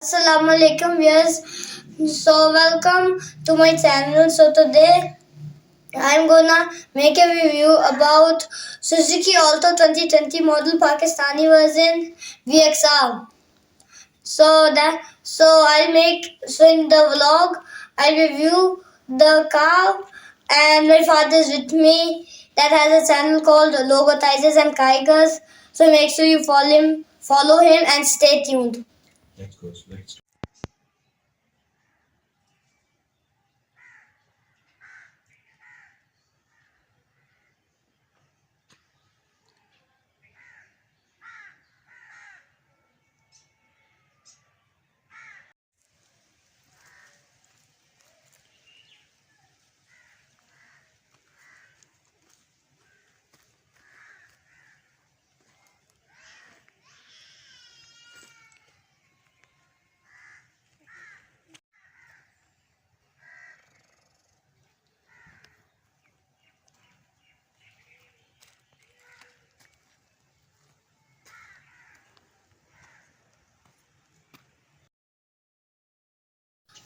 Assalamu alaikum viewers. So welcome to my channel. So today I'm gonna make a review about Suzuki Alto 2020 model Pakistani version VXR. So in the vlog I'll review the car, and my father is with me that has a channel called Logotizers and Kaigers. So make sure you follow him and stay tuned.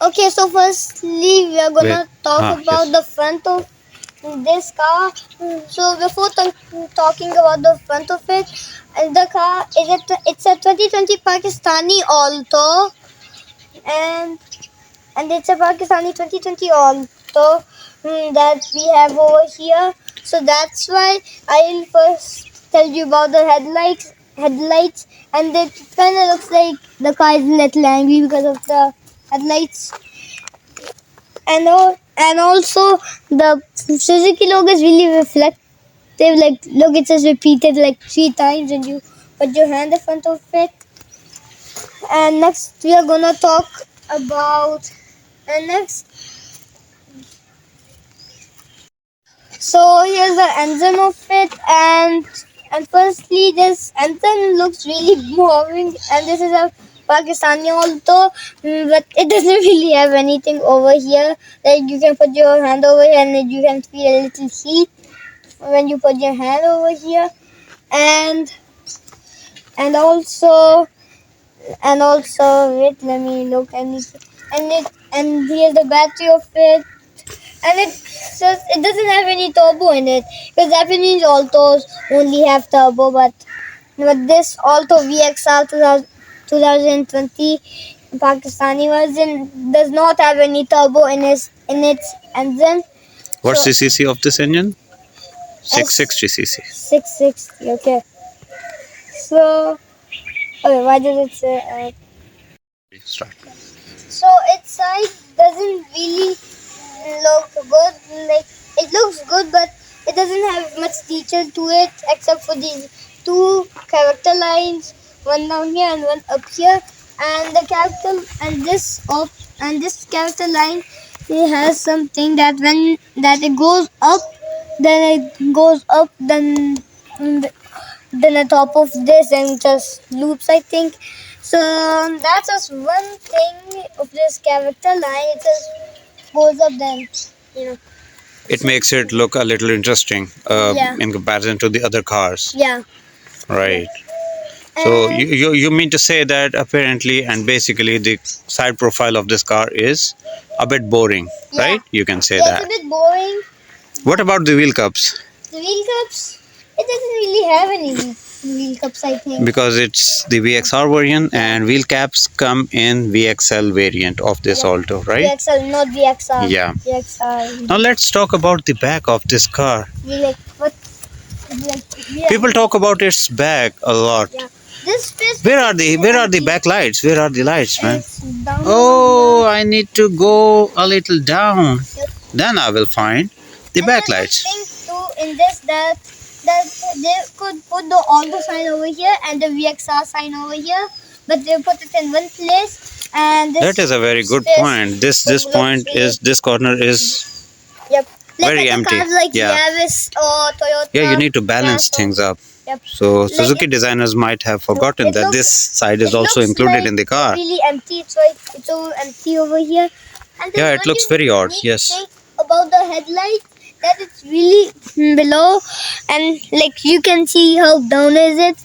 Okay, so firstly, we are gonna talk about the front of this car. So before talking about the front of it, the car it's a 2020 Pakistani Alto, and it's a Pakistani 2020 Alto that we have over here. So that's why I'll first tell you about the headlights, and it kind of looks like the car is a little angry because of the headlights. And also the Suzuki logo is really reflective. Like, look, it says repeated like 3 times when you put your hand in front of it. And next we are gonna talk about next. So here's the engine of it, and firstly this engine looks really boring, and this is a Pakistani Alto, but it doesn't really have anything over here. Like, you can put your hand over here and you can feel a little heat when you put your hand over here, and and also wait, let me look, and here's the battery of it. And it doesn't have any turbo in it, because Japanese Altos only have turbo, but this Alto VXR 2020 Pakistani version does not have any turbo in its engine. What's the cc of this engine? 660 cc. 660. Okay. So, okay, why did it say? Start. So its side doesn't really look good. Like, it looks good, but it doesn't have much detail to it except for these two character lines, one down here and one up here. And the character and this character line, it has something that when it goes up, then the top of this and just loops, I think. So that's just one thing of this character line. It just goes up, then you know. It makes it look a little interesting in comparison to the other cars. Yeah. Right. So you mean to say that apparently and basically the side profile of this car is a bit boring, right? You can say that. It's a bit boring. What about the wheel cups? The wheel cups, it doesn't really have any wheel cups, I think. Because it's the VXR variant and wheel caps come in VXL variant of this Alto, right? VXL, not VXR. Yeah. VXR. Now let's talk about the back of this car. What? People talk about its back a lot. Yeah. This Where are the back lights? Where are the lights, man? Down. Oh, I need to go a little down. Yep. Then I will find the back lights. I think too in this that they could put the Alto sign over here and the VXR sign over here, but they put it in one place. And That is a very good point. This corner is Yep. very empty. Cars like Yeah. Yaris or Toyota. Yeah, you need to balance things up. Yep. So Suzuki designers might have forgotten that this side is also included in the car. Really empty. It's so empty over here. And Yeah, it looks very odd. Yes. Think about the headlight, that it's really below, and like you can see how down is it.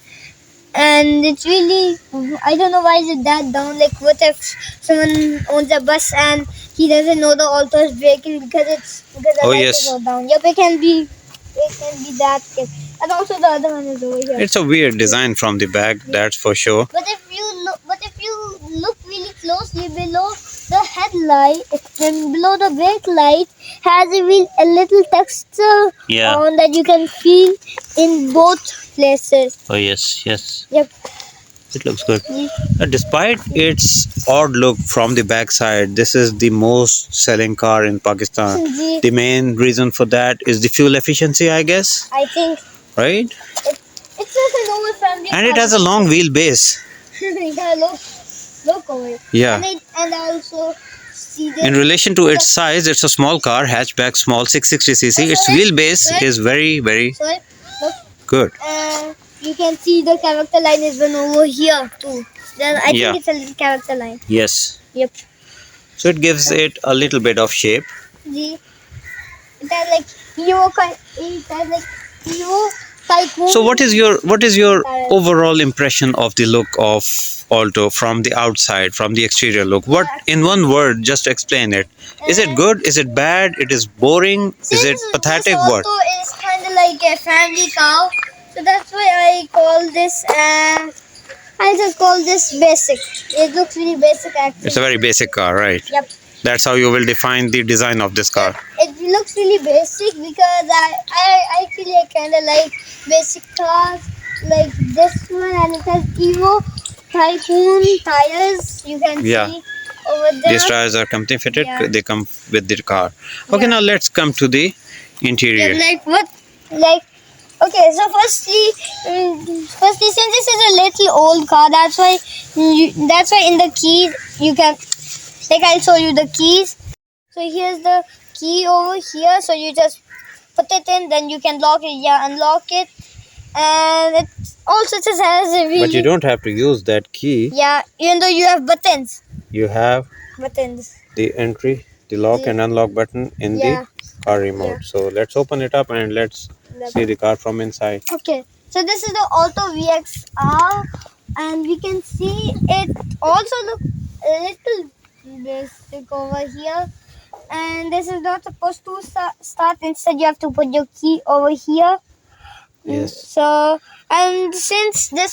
and it's really, I don't know why is it that down. Like, what if someone owns a bus and he doesn't know the Alto is braking because the Oh light is yes, so down. Yep, it can be that case. And also the other one is over here. it's a weird design from the back, that's for sure. But if you look really closely below the headlight and below the brake light has a little texture Yeah. on that you can feel in both places. Oh yes, yes. Yep. It looks good. Ye- Despite its odd look from the backside, this is the most selling car in Pakistan. Ye- The main reason for that is the fuel efficiency, I guess, I think right? it's just a normal family And it car. has a long wheelbase. Yeah, look over it. Yeah. And I also see In this. relation to its size, it's a small car, hatchback, small 660cc. Its Sorry? wheelbase Sorry? is very, very Sorry, look. good. You can see the character line is one over here too. Then I Yeah. think it's a little character line. Yes. Yep. So it gives it a little bit of shape. The it has like Hero Tycoon. So what is your overall impression of the look of Alto from the outside, from the exterior look? What, in one word, just explain it. Is it good? Is it bad? It is boring? Is it pathetic? This What? Alto is kind of like a family car, so that's why I call this. I just call this basic. It looks really basic actually. It's a very basic car, right? Yep. That's how you will define the design of this car. It looks really basic because I actually kind of like basic cars like this one, and it has Evo Tycoon tires. You can Yeah. see over there. These tires are company fitted. Yeah. They come with the car. Okay, Yeah. now let's come to the interior. Yeah, like what? Like okay, so firstly, since this is a little old car, that's why in the keys you can, like, I'll show you the keys. So here's the key over here. So you just put it in, then you can lock it. Yeah, unlock it, and it also just has a really. But you don't have to use that key. Yeah, even though you have buttons. You have Buttons. the entry, the lock and unlock button in Yeah. the car remote. So let's open it up and let's see the car from inside. Okay, so this is the Alto VXR, and we can see it also look a little basic over here. And this is not supposed to start. Instead, you have to put your key over here. Yes. So since the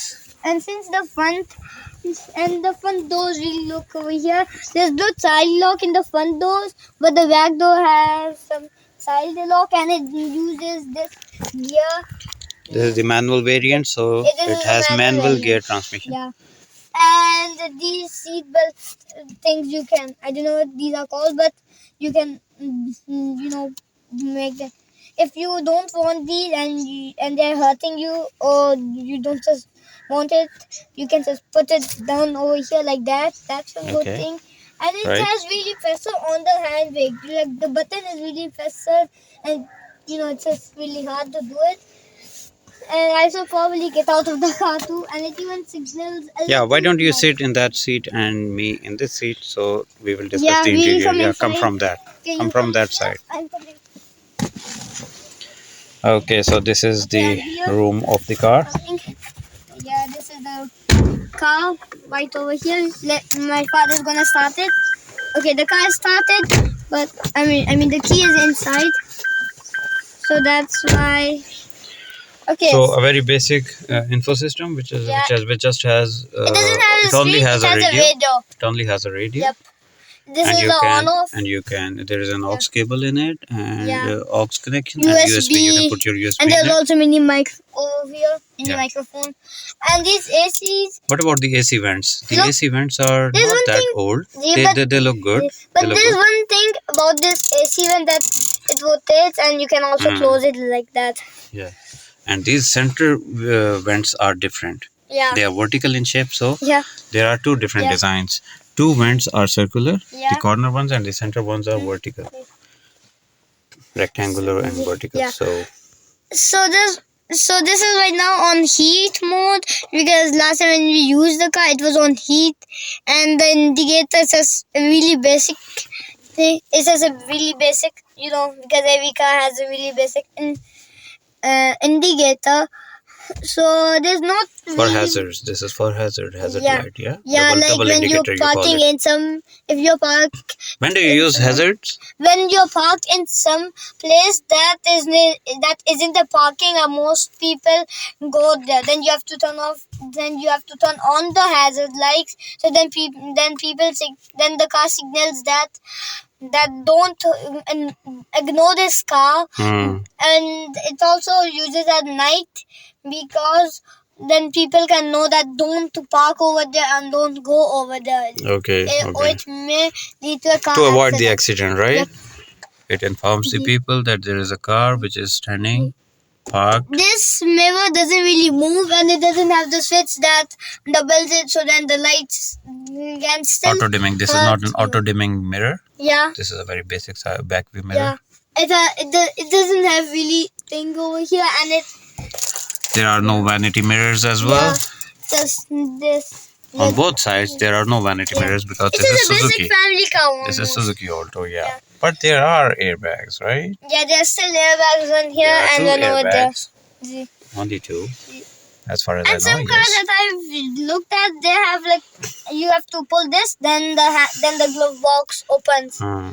front doors really look over here. There's no child lock in the front doors, but the back door has some child lock, and it uses this gear. This is the manual variant, so It is it a has manual manual variant. gear transmission. Yeah. And these seat belt things, you can, I don't know what these are called, but you can make them. If you don't want these and they're hurting you, or you don't just want it, you can just put it down over here like that. That's a good Okay. thing. And it Right. has really pressure on the handbrake. Like, the button is really pressure, and it's just really hard to do it. And I should probably get out of the car too, and it even signals. Yeah, why don't you light. sit in that seat and me in this seat, so we will discuss Yeah, the really interior. from Yeah, come inside. from that. Okay, Come you from that here. side. I'm coming. Okay, so this is the Yeah, here. room of the car. Yeah, this is the car right over here. My father's gonna start it. Okay, the car is started, but I mean the key is inside, so that's why. Okay. So a very basic info system, which Yeah. just has. It doesn't have a it only screen, has it a has radio. a radio. It only has a radio. Yep. This And is you the can, on-off. and you can. There is an aux cable in it, and Yeah. aux connection, and USB. You can put your USB. And in there's it. also mini mic over here in the Yeah. microphone. And these ACs. What about the AC vents? The Look, AC vents are there's not one that thing- old. Yeah, They look good. But They look there's good. one thing about this AC vent, that it rotates, and you can also Mm. close it like that. Yeah, and these center vents are different. Yeah. They are vertical in shape, so Yeah. there are two different Yeah. designs. Two vents are circular, Yeah. the corner ones, and the center ones are vertical, rectangular and vertical. Yeah. So So this is right now on heat mode, because last time when we used the car, it was on heat, and the indicator says a really basic thing. It says a really basic, because every car has a really basic indicator. So there's not For really, hazards, this is for hazard yeah, light. Yeah, yeah, double like double when you're indicator you call parking it. in some, if you're parked When do you in use some, hazards? when you're parked in some place that that isn't the parking, or most people go there, then you have to turn off. Then you have to turn on the hazard lights. So then then the car signals that don't ignore this car, Hmm. and it also uses at night because then people can know that don't park over there and don't go over there. Okay. Or Okay. it may lead to a car To avoid the accident. accident, right? Yep. It informs the people that there is a car which is standing parked. This mirror doesn't really move and it doesn't have the switch that doubles it, so then the lights can still Auto dimming. This is not an auto dimming mirror. Yeah. This is a very basic back view mirror. Yeah. It doesn't have really thing over here, and it. There are no vanity mirrors as well. Yeah, just this. On both sides, there are no vanity mirrors because It this is is a Suzuki. basic family car. This is almost. Suzuki Alto, yeah. But there are airbags, right? Yeah, there's still airbags on here There are and two then over there. airbags. Only two, as far as And I some know. cars Yes. that I've looked at, they have like you have to pull this, then the glove box opens. Hmm.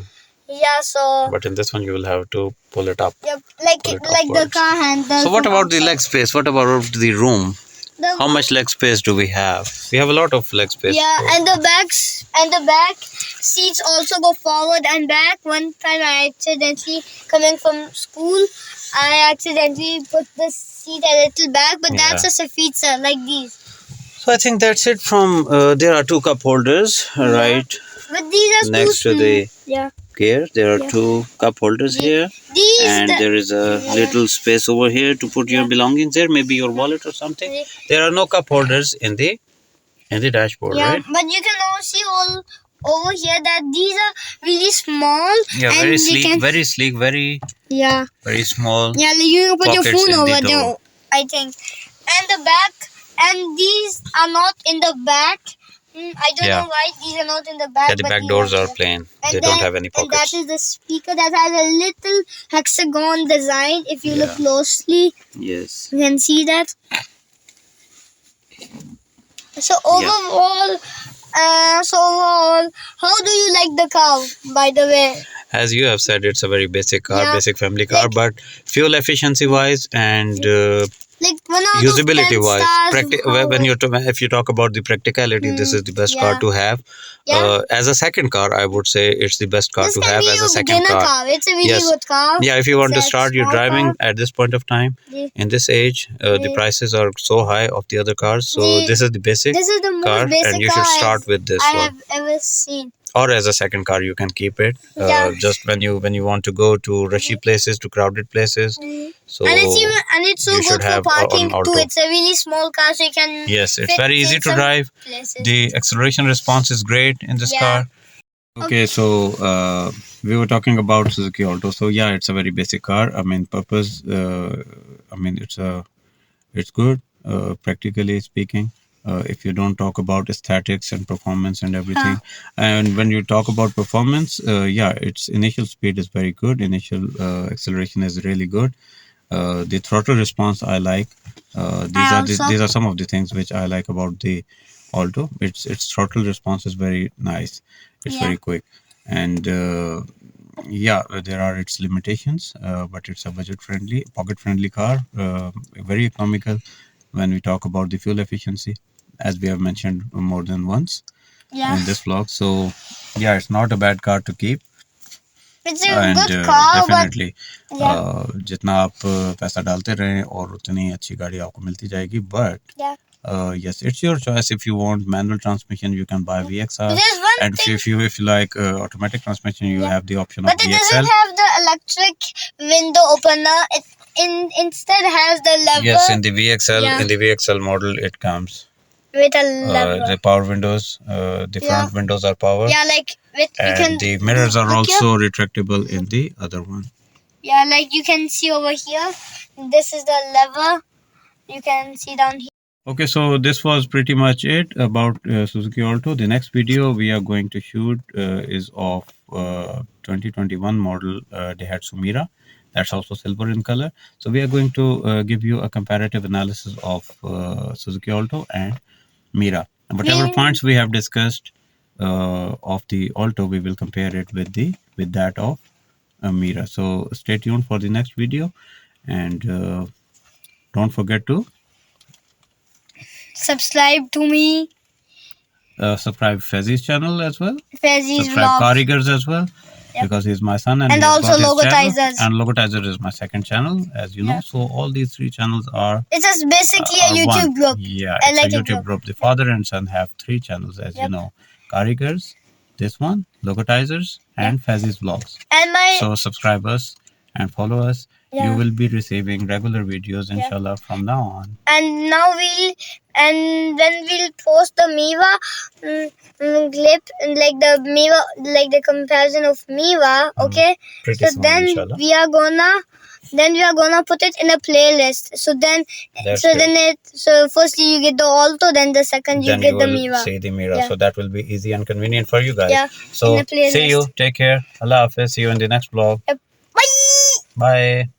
Yeah, so. But in this one, you will have to pull it up. Yep, like Pull it like the upwards. car handle. So what from about the outside. leg space? What about the room? The How much leg space do we have? We have a lot of leg space. Yeah, So- and the back seats also go forward and back. One time I accidentally coming from school, I accidentally put the seat a little back, but that's Yeah. just a feature like these. So I think that's it from, there are two cup holders, right? But these are Next too to the yeah. gear, there are Yeah. two cup holders here. These And there is a little space over here to put your belongings there, maybe your wallet or something. Yeah. There are no cup holders in the dashboard, yeah, right? but you can also see all over here that these are really small. Yeah, and very we sleek, can- very sleek, very Yeah. very small. Yeah, like you can put your Pockets phone in the over there, door. I think. And the back, and these are not in the back. I don't Yeah. know why these are not in the back. Yeah, the but back these doors are here. plain. And They don't have any And that pockets. is the speaker that has a little hexagon design. If you look Yeah. closely, Yes. you can see that. So overall, how do you like the car? By the way, As you have said, it's a very basic car, Yeah. basic family car, Like- but fuel efficiency wise and like 1 out of 10 usability wise, stars, how when if you talk about the practicality, this is the best car Yeah. to have. Yeah. As a second car, I would say it's the best car this to can have be as a a second beginner car. It's a really Yes. good car. Yeah, if you want to It's a start your small driving car. at this point of time, Yeah. in this age, the Yeah. prices are so high of the other cars. So Yeah. this is the basic This is the most car, basic and you car should start with this I one. have ever seen. Or as a second car, you can keep it. Yeah. Just when you want to go to rushy places, to crowded places. So And it's so you good should for have parking an too. Alto. It's a really small car, so you can. Yes, it's fit very easy in to some drive. places. The acceleration response is great in this Yeah. car. Okay, so we were talking about Suzuki Alto. So yeah, it's a very basic car. I mean, purpose. I mean, it's good. Practically speaking, if you don't talk about aesthetics and performance and everything, and when you talk about performance, yeah, its initial speed is very good. Initial acceleration is really good. The throttle response I like. These are some of the things which I like about the Alto. Its throttle response is very nice. It's Yeah. very quick, and yeah, there are its limitations, but it's a budget friendly, pocket friendly car. Very economical when we talk about the fuel efficiency, as we have mentioned more than once Yeah. in this vlog. So yeah, it's not a bad car to keep. It's a And good car, definitely yeah. जितना आप पैसा डालते रहें और उतनी अच्छी गाड़ी आपको मिलती जाएगी. But Yeah. yes, it's your choice. If you want manual transmission, you can buy VXR. There's one And thing, if you like automatic transmission, you have the option but of it VXL. doesn't have the electric window opener. It instead has the lever Yes, in the VXL, Yeah. in the VXL model, it comes. with a lever. The power windows, the front windows are power, Yeah, like with you can. and the mirrors are look here. also retractable in the other one. Yeah, like you can see over here. This is the lever. You can see down here. Okay, so this was pretty much it about Suzuki Alto. The next video we are going to shoot is of 2021 model Daihatsu Mira. That's also silver in color. So we are going to give you a comparative analysis of Suzuki Alto and Mira. Whatever points we have discussed of the Alto, we will compare it with that of Mira. So stay tuned for the next video, and don't forget to subscribe to me. Subscribe Fezzi's channel as well. Fezzi's Subscribe vlog. Karigars as well. Yep. Because he's my son, and And he has also got his channel. Logotizers. And Logotizer is my second channel, as you know. So all these three channels are It's just basically a are YouTube one. group. Yeah, I it's like a a YouTube group. The father and son have three channels, as you know. Karigars, this one, Logotizers, and Fezzi's Vlogs. And my So subscribe us and follow us. You will be receiving regular videos, inshallah, from now on. And now then we'll post the Miwa clip, like the comparison of Miwa. Okay. Pretty So soon, then inshallah. we are gonna put it in a playlist. So then so firstly you get the Alto, then the second you get the Miwa. See the Mira. So that will be easy and convenient for you guys. Yeah. So in a playlist. see you. Take care. Allah Hafiz. See you in the next vlog. Bye. Bye.